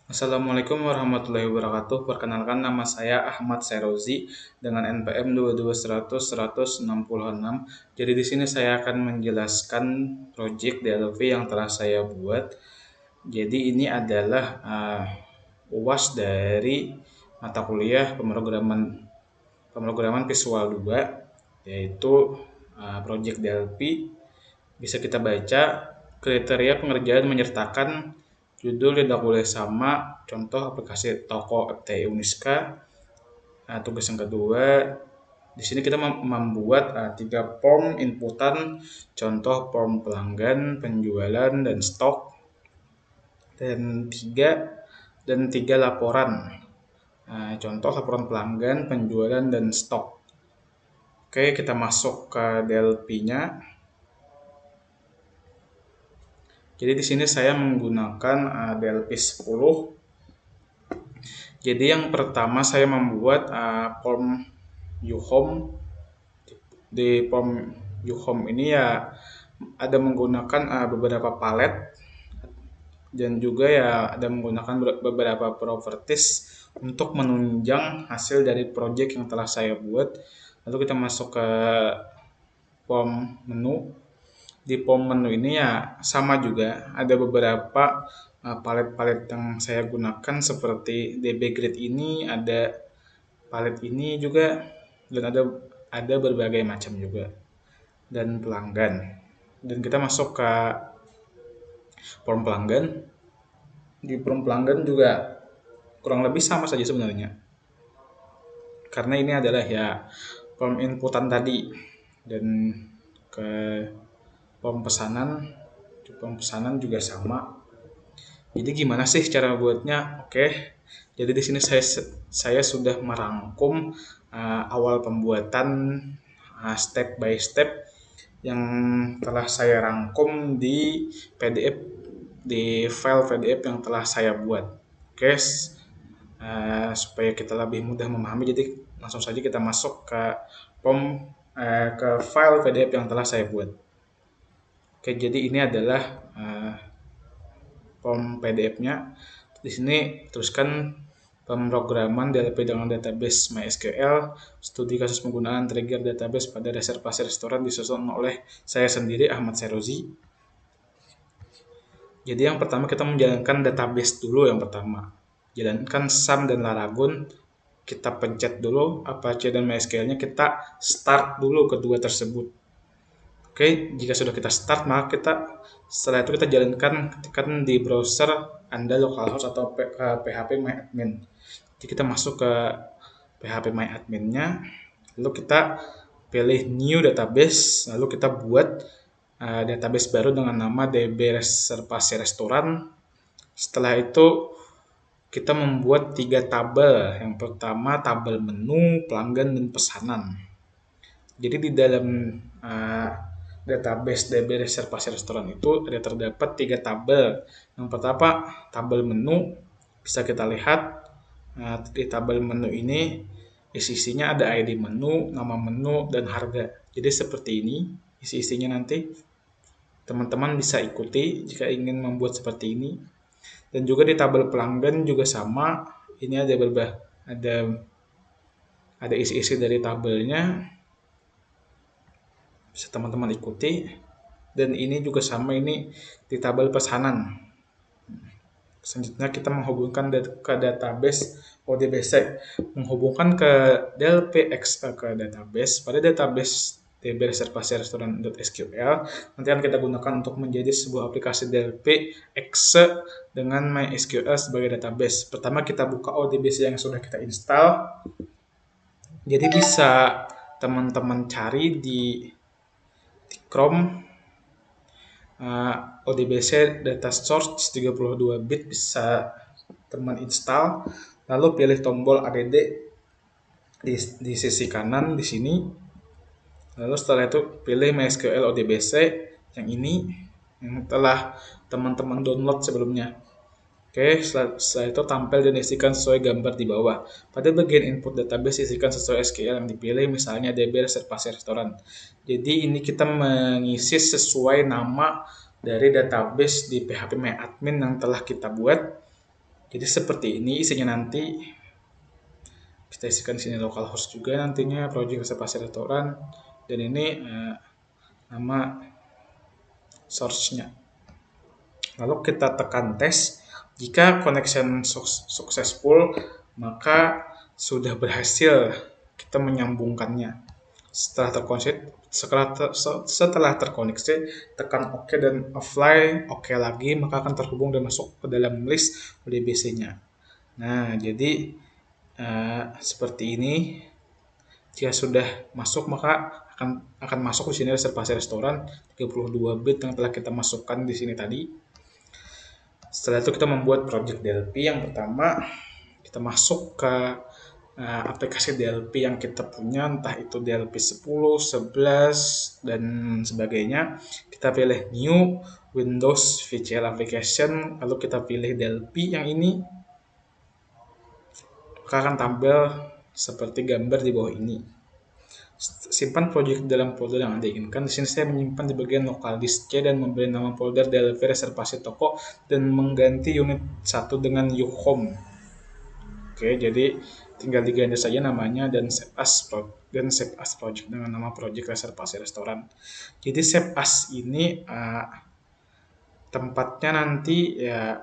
Assalamualaikum warahmatullahi wabarakatuh. Perkenalkan nama saya Ahmad Serozi dengan NPM 22100 166. Jadi di sini saya akan menjelaskan project DLV yang telah saya buat. Jadi ini adalah UAS dari mata kuliah pemrograman Visual 2, yaitu project DLP. Bisa kita baca kriteria pengerjaan menyertakan judul tidak boleh sama, contoh aplikasi toko FTI Uniska. Tugas yang kedua, di sini kita membuat 3 form inputan, contoh form pelanggan, penjualan, dan stok, dan tiga laporan, contoh laporan pelanggan, penjualan, dan stok. Oke, kita masuk ke DLP-nya. Jadi di sini saya menggunakan DLP 10. Jadi yang pertama saya membuat form UHome. Di form UHome ini ya ada menggunakan beberapa palet, dan juga ya ada menggunakan beberapa properties untuk menunjang hasil dari project yang telah saya buat. Lalu kita masuk ke form menu. Di form menu ini ya sama juga, ada beberapa palet-palet yang saya gunakan seperti DB Grid ini, ada palet ini juga, dan ada berbagai macam juga, dan pelanggan. Dan kita masuk ke form pelanggan. Di form pelanggan juga kurang lebih sama saja sebenarnya, karena ini adalah ya form inputan tadi. Dan ke form pesanan, di form pesanan juga sama. Jadi gimana sih cara buatnya? Oke, jadi di sini saya sudah merangkum awal pembuatan step by step yang telah saya rangkum di PDF, di file PDF yang telah saya buat. Oke, supaya kita lebih mudah memahami, jadi langsung saja kita masuk ke file PDF yang telah saya buat. Oke, jadi ini adalah form PDF-nya. Di sini tuliskan pemrograman DLP dengan database MySQL, studi kasus penggunaan trigger database pada reservasi restoran disusun oleh saya sendiri, Ahmad Serozi. Jadi yang pertama kita menjalankan database dulu. Yang pertama, jalankan SAM dan Laragon. Kita pencet dulu Apache dan MySQL-nya, kita start dulu kedua tersebut. Oke, jika sudah kita start, maka setelah itu kita jalankan, ketikkan di browser Anda localhost atau PHP MyAdmin. Jadi kita masuk ke PHP MyAdmin-nya, lalu kita pilih New Database, lalu kita buat database baru dengan nama DB Reservasi Restoran. Setelah itu kita membuat 3 tabel. Yang pertama tabel menu, pelanggan, dan pesanan. Jadi di dalam database DB Reservasi Restoran itu ada terdapat 3 tabel. Yang pertama tabel menu, bisa kita lihat di tabel menu ini isinya ada ID menu, nama menu, dan harga. Jadi seperti ini isi-isinya, nanti teman-teman bisa ikuti jika ingin membuat seperti ini. Dan juga di tabel pelanggan juga sama, ini ada isi-isi dari tabelnya, bisa teman-teman ikuti. Dan ini juga sama, ini di tabel pesanan. Selanjutnya kita menghubungkan ke database ODBC, menghubungkan ke DLPX ke database. Pada database DB Reservasi Restoran.SQL nanti akan kita gunakan untuk menjadi sebuah aplikasi DLPX dengan MySQL sebagai database. Pertama kita buka ODBC yang sudah kita install. Jadi bisa teman-teman cari di Chrome, ODBC data source 32 bit, bisa teman install, lalu pilih tombol add di sisi kanan di sini. Lalu setelah itu pilih MySQL ODBC yang ini, yang telah teman-teman download sebelumnya. Oke, setelah itu tampil dan isikan sesuai gambar di bawah. Pada bagian input database isikan sesuai SQL yang dipilih, misalnya DB Reservasi Restoran. Jadi ini kita mengisi sesuai nama dari database di PHP MyAdmin yang telah kita buat. Jadi seperti ini isinya nanti. Kita isikan sini localhost juga nantinya project reservasi restoran, dan ini nama source-nya. Lalu kita tekan tes. Jika connection successful, maka sudah berhasil kita menyambungkannya. Setelah terkoneksi, tekan OK dan offline OK lagi, maka akan terhubung dan masuk ke dalam list ODBC-nya. Nah, jadi seperti ini. Jika sudah masuk, maka akan masuk di sini reservasi restoran 32 bit yang telah kita masukkan di sini tadi. Setelah itu kita membuat project DLP. Yang pertama, kita masuk ke aplikasi DLP yang kita punya, entah itu DLP 10, 11, dan sebagainya. Kita pilih New, Windows VCL Application, lalu kita pilih DLP yang ini. Maka akan tampil seperti gambar di bawah ini. Simpan project dalam folder yang Anda inginkan. Di sini saya menyimpan di bagian lokal disk C dan memberi nama folder DLP reservasi toko dan mengganti unit 1 dengan Uhome. Oke, jadi tinggal diganti saja namanya dan save as project dengan nama project reservasi restoran. Jadi save as ini tempatnya nanti ya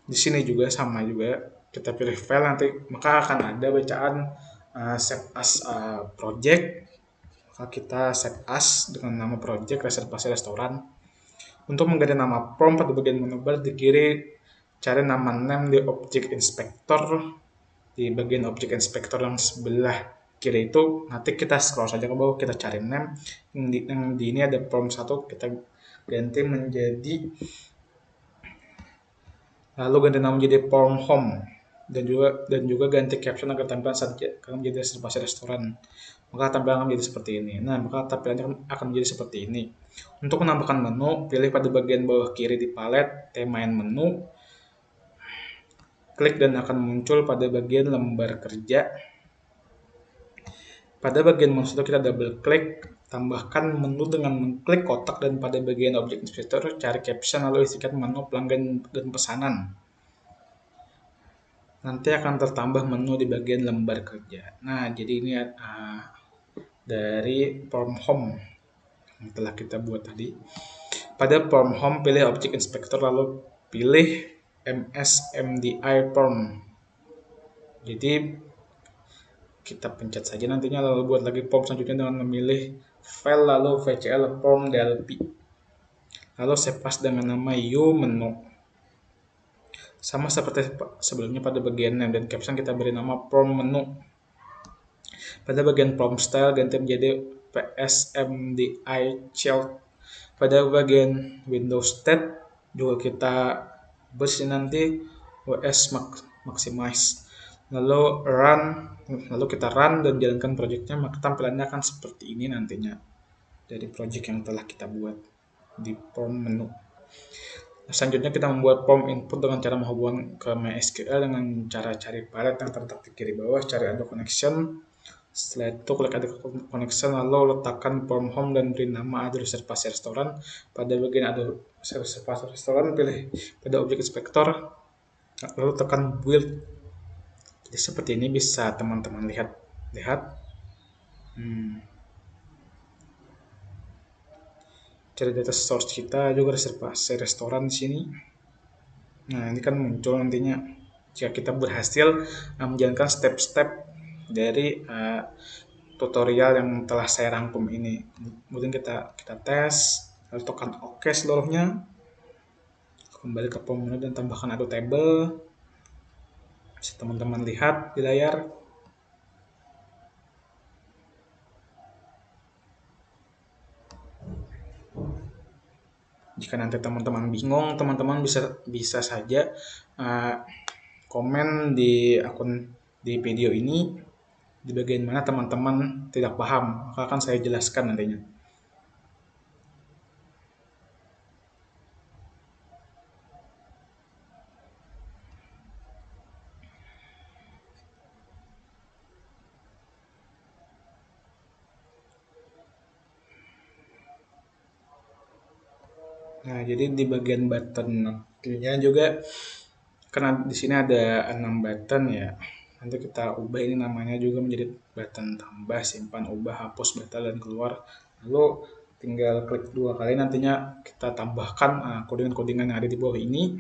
di sini juga sama juga. Kita pilih file nanti, maka akan ada bacaan save as project. Maka kita save as dengan nama project reservasi restoran. Untuk mengganti nama prompt pada bagian menu bar di kiri, cari nama name di object inspector. Di bagian object inspector yang sebelah kiri itu, nanti kita scroll saja ke bawah, kita cari name. Yang di ini ada prompt 1, kita ganti menjadi, lalu ganti nama menjadi form home, dan juga ganti caption agar tampilan saja akan menjadi reservasi restoran. Maka tampilan akan menjadi seperti ini. Nah, maka tampilannya akan menjadi seperti ini. Untuk menambahkan menu, pilih pada bagian bawah kiri di palet, main menu, klik dan akan muncul pada bagian lembar kerja. Pada bagian menu itu kita double klik, tambahkan menu dengan mengklik kotak, dan pada bagian objek inspector cari caption lalu isikan menu pelanggan dan pesanan. Nanti akan tertambah menu di bagian lembar kerja. Nah, jadi ini dari form home yang telah kita buat tadi. Pada form home, pilih object inspector lalu pilih MSMDI form. Jadi kita pencet saja nantinya, lalu buat lagi form selanjutnya dengan memilih file lalu VCL form DLP. Lalu save as dengan nama U menu. Sama seperti sebelumnya, pada bagian name dan caption kita beri nama form menu. Pada bagian form style ganti menjadi PSMDI child. Pada bagian Windows State juga kita beri nanti WS maximize. Lalu kita run dan jalankan projectnya, maka tampilannya akan seperti ini nantinya dari project yang telah kita buat di form menu. Selanjutnya kita membuat form input dengan cara menghubungkan ke MySQL dengan cara cari palet yang terletak di kiri bawah, cari add connection. Setelah itu klik add connection, lalu letakkan form home dan beri nama add reservasi restoran. Pada bagian add reservasi restoran, pilih pada objek inspector, lalu tekan build. Jadi seperti ini bisa teman-teman lihat. Cari data source kita juga reservasi restoran di sini. Nah, ini kan muncul nantinya jika kita berhasil menjalankan step-step dari tutorial yang telah saya rangkum ini. Kemudian kita tes, lalu tekan OK seluruhnya. Kembali ke form menu dan tambahkan add table. Bisa teman-teman lihat di layar. Jika nanti teman-teman bingung, teman-teman bisa saja komen di akun di video ini di bagian mana teman-teman tidak paham, maka akan saya jelaskan nantinya. Nah, jadi di bagian button nya juga Karena di sini ada 6 button ya. Nanti kita ubah ini namanya juga menjadi button tambah, simpan, ubah, hapus, batal, dan keluar. Lalu tinggal klik 2 kali, nantinya kita tambahkan kodingan-kodingan yang ada di bawah ini.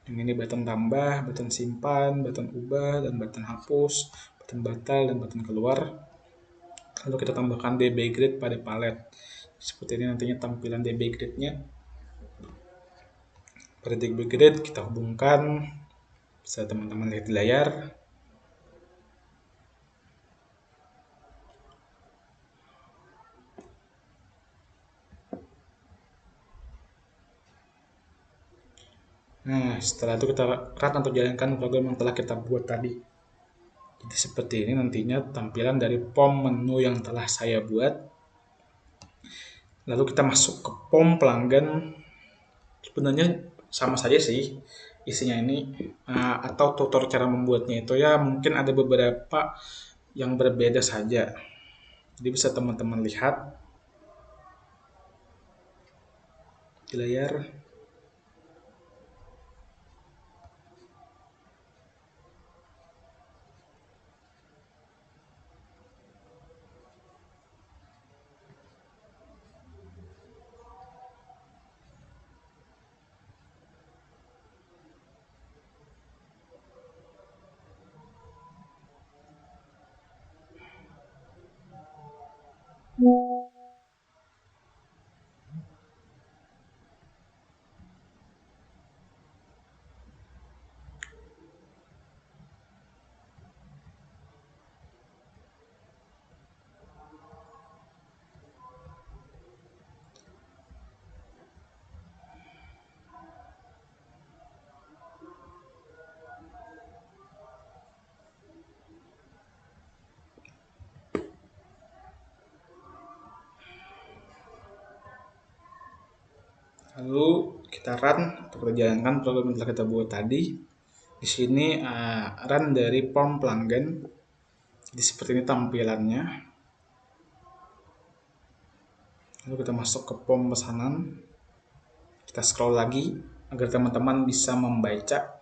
Yang ini button tambah, button simpan, button ubah, dan button hapus, button batal, dan button keluar. Lalu kita tambahkan db grid pada palet. Seperti ini nantinya tampilan db grid-nya. Pada db grid kita hubungkan, bisa teman-teman lihat di layar. Nah, setelah itu kita run atau jalankan program yang telah kita buat tadi. Jadi seperti ini nantinya tampilan dari POM menu yang telah saya buat. Lalu kita masuk ke POM pelanggan. Sebenarnya sama saja sih isinya ini, atau tutor cara membuatnya itu ya mungkin ada beberapa yang berbeda saja. Jadi bisa teman-teman lihat di layar. Lalu kita run atau kita jalankan program yang telah kita buat tadi. Di sini run dari POM pelanggan. Jadi seperti ini tampilannya. Lalu kita masuk ke POM pesanan. Kita scroll lagi agar teman-teman bisa membaca.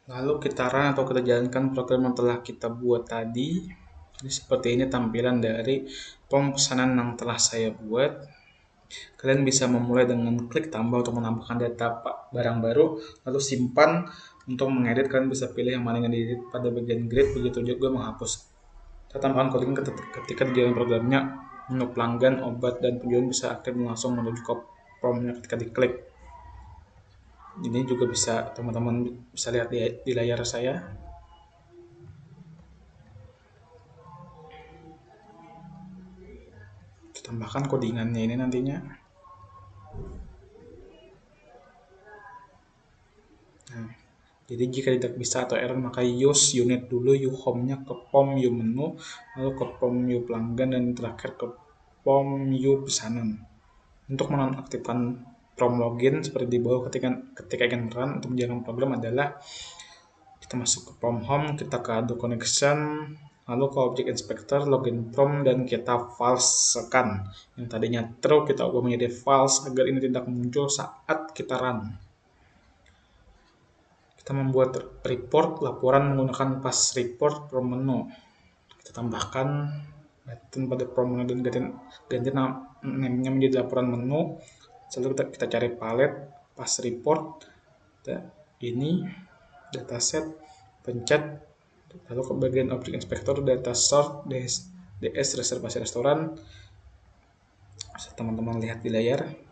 Lalu kita run atau kita jalankan program yang telah kita buat tadi. Jadi seperti ini tampilan dari POM pesanan yang telah saya buat. Kalian bisa memulai dengan klik tambah untuk menambahkan data barang baru, lalu simpan untuk mengedit. Kalian bisa pilih yang mana yang diedit pada bagian grid, begitu juga menghapus. Kita tambahkan coding ketika di dalam programnya, menu pelanggan, obat, dan penjualan bisa aktif langsung menuju ke POM-nya ketika diklik. Ini juga bisa teman-teman bisa lihat di layar saya. Kita tambahkan codingannya ini nantinya. Nah, jadi jika tidak bisa atau error maka use unit dulu, u home-nya ke POM u menu, lalu ke POM u pelanggan, dan terakhir ke POM u pesanan. Untuk menonaktifkan POM login seperti di bawah ketika ingin run untuk menjalankan program adalah kita masuk ke POM home, kita ke Add connection, Lalu ke objek inspector, login from, dan kita falsekan. Yang tadinya true kita ubah menjadi false agar ini tidak muncul saat kita run. Kita membuat report laporan menggunakan pass report from menu. Kita tambahkan button pada from menu dan ganti namanya menjadi laporan menu. Lalu kita cari palet pass report. Ini dataset, pencet, lalu ke bagian objek inspector, data sort, DS reservasi restoran. Bisa teman-teman lihat di layar.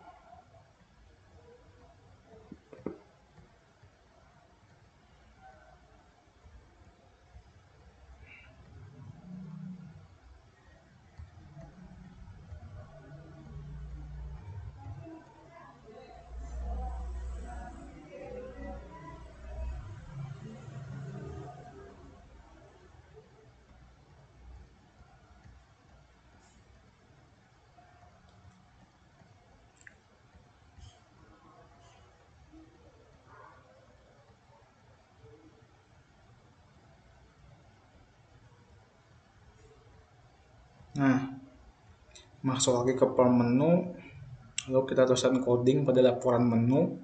Nah, masuk lagi ke form menu, lalu kita tuliskan coding pada laporan menu.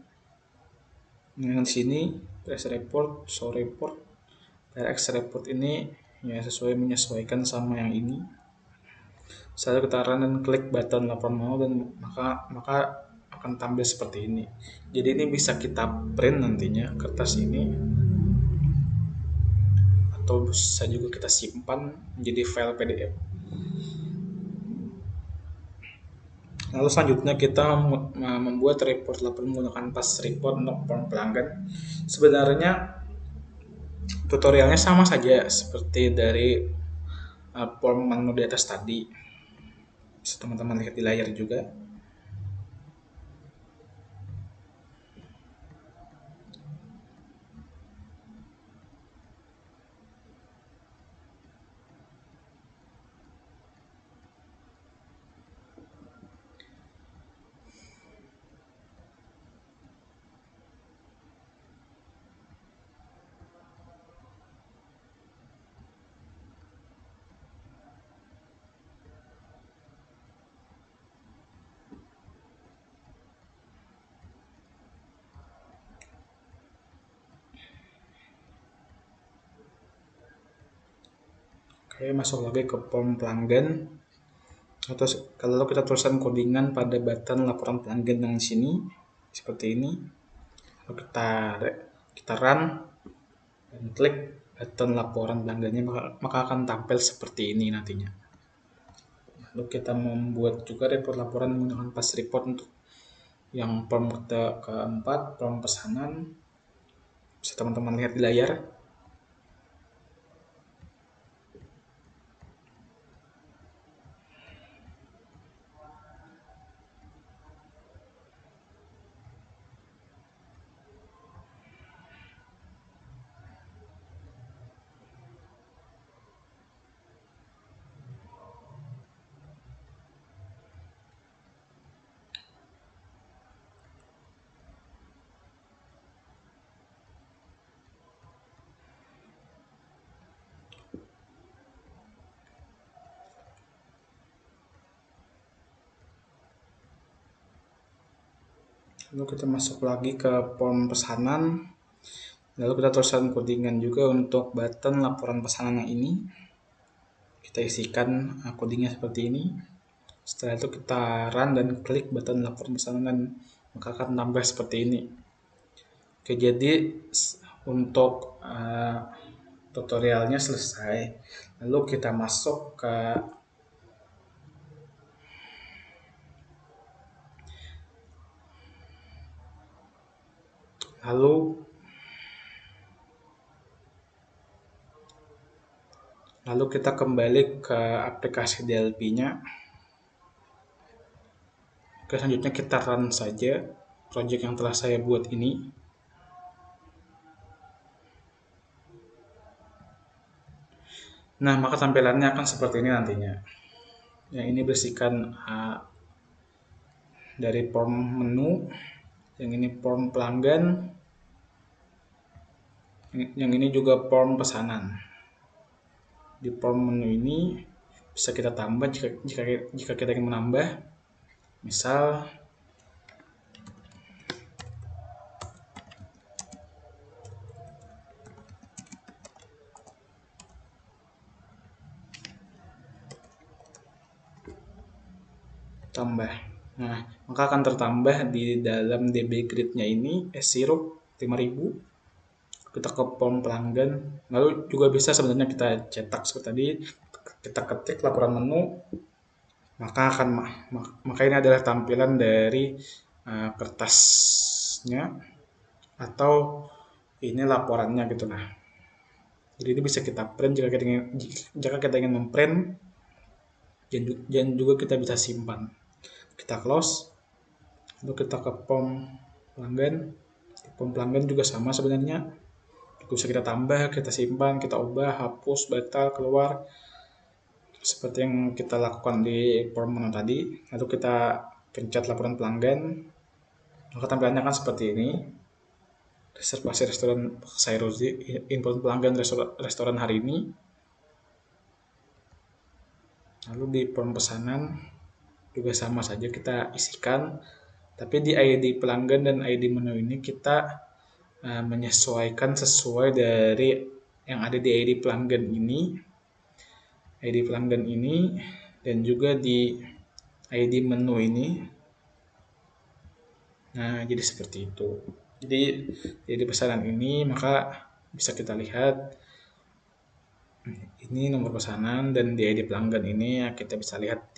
Dengan sini press report, show report, direct report ini ya menyesuaikan sama yang ini. Setelah kita run dan klik button laporan menu dan maka akan tampil seperti ini. Jadi ini bisa kita print nantinya kertas ini, atau bisa juga kita simpan menjadi file PDF. Lalu selanjutnya kita membuat report laporan menggunakan pass report untuk form pelanggan. Sebenarnya tutorialnya sama saja seperti dari form menu di atas tadi. Bisa teman-teman lihat di layar juga. Oke, masuk lagi ke form pelanggan. Atau kalau kita tuliskan codingan pada button laporan pelanggan yang di sini seperti ini. Lalu kita run dan klik button laporan pelanggannya, maka akan tampil seperti ini nantinya. Lalu kita membuat juga report laporan menggunakan pass report untuk yang form keempat, form pesanan. Bisa teman-teman lihat di layar. Lalu kita masuk lagi ke form pesanan. Lalu kita tuliskan codingan juga untuk button laporan pesanan yang ini. Kita isikan codingnya seperti ini. Setelah itu kita run dan klik button laporan pesanan dan maka akan tampil seperti ini. Oke, jadi untuk tutorialnya selesai. Lalu kita masuk ke lalu kita kembali ke aplikasi DLP-nya. Oke, selanjutnya kita run saja project yang telah saya buat ini. Nah, maka tampilannya akan seperti ini nantinya. Yang ini berisikan dari form menu, yang ini form pelanggan, yang ini juga form pesanan. di form menu ini bisa kita tambah jika kita ingin menambah. Misal tambah. Nah, maka akan tertambah di dalam DB grid-nya ini sirup 5000. Kita ke form pelanggan, lalu juga bisa sebenarnya kita cetak seperti tadi, kita ketik laporan menu, maka ini adalah tampilan dari kertasnya atau ini laporannya gitu. Nah, jadi ini bisa kita print jika kita ingin memprint, dan juga kita bisa simpan. Kita close, lalu kita ke form pelanggan. Form pelanggan juga sama sebenarnya, bisa kita tambah, kita simpan, kita ubah, hapus, batal, keluar, seperti yang kita lakukan di form menu tadi. Lalu kita pencet laporan pelanggan, maka tampilannya akan seperti ini. Reservasi restoran Sairozi, info pelanggan restoran hari ini. Lalu di form pesanan juga sama saja, kita isikan, tapi di ID pelanggan dan ID menu ini kita menyesuaikan sesuai dari yang ada di ID pelanggan ini, dan juga di ID menu ini. Nah, jadi seperti itu. Jadi pesanan ini maka bisa kita lihat ini nomor pesanan, dan di ID pelanggan ini kita bisa lihat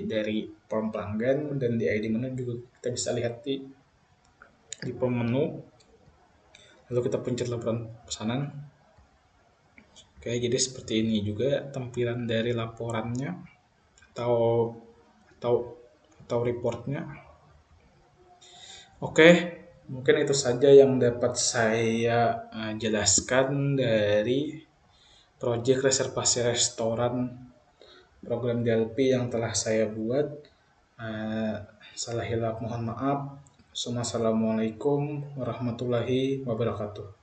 dari form pelanggan, dan di ID menu juga kita bisa lihat di form menu. Lalu kita pencet laporan pesanan. Oke, jadi seperti ini juga tampilan dari laporannya atau reportnya. Oke, mungkin itu saja yang dapat saya jelaskan dari proyek reservasi restoran program DLP yang telah saya buat. Salah hilaf mohon maaf. Assalamualaikum warahmatullahi wabarakatuh.